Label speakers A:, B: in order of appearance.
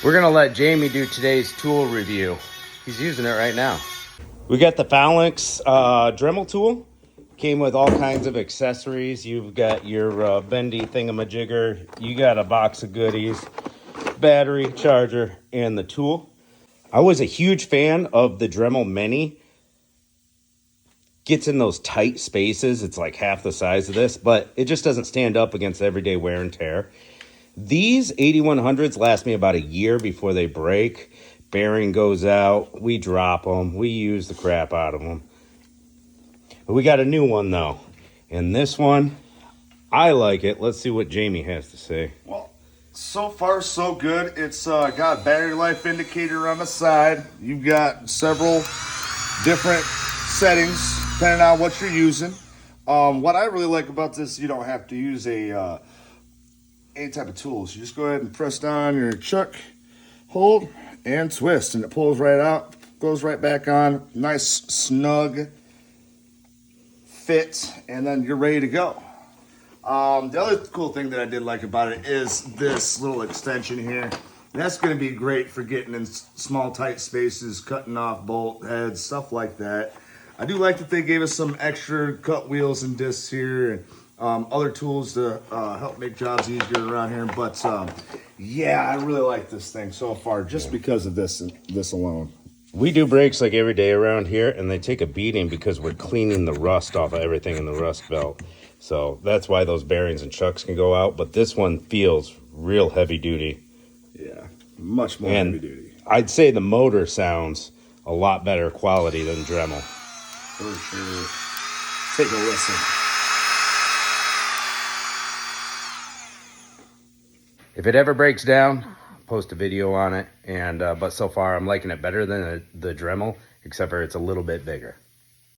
A: We're gonna let Jamie do today's tool review. He's using it right now. We got the Phalanx Dremel tool. Came with all kinds of accessories. You've got your bendy thingamajigger. You got a box of goodies, battery, charger, and the tool. I was a huge fan of the Dremel Mini. Gets in those tight spaces. It's like half the size of this, but it just doesn't stand up against everyday wear and tear. These 8100s last me about a year before they break. Bearing goes out. We drop them. We use the crap out of them. But we got a new one, though. And this one, I like it. Let's see what Jamie has to say.
B: Well, so far so good. It's got a battery life indicator on the side. You've got several different settings depending on what you're using. What I really like about this, you don't have to use any type of tools. You just go ahead and press down your chuck, hold, and twist, and it pulls right out, goes right back on. Nice, snug fit, and then you're ready to go. The other cool thing that I did like about it is this little extension here. That's going to be great for getting in small, tight spaces, cutting off bolt heads, stuff like that. I do like that they gave us some extra cut wheels and discs here, and other tools to help make jobs easier around here. But yeah, I really like this thing so far just because of this alone.
A: We do brakes like every day around here, and they take a beating because we're cleaning the rust off of everything in the rust belt. So that's why those bearings and chucks can go out. But this one feels real heavy duty.
B: Yeah, much more heavy duty.
A: I'd say the motor sounds a lot better quality than Dremel.
B: For sure. Take a listen.
A: If it ever breaks down, post a video on it. And but so far, I'm liking it better than the Dremel, except for it's a little bit bigger.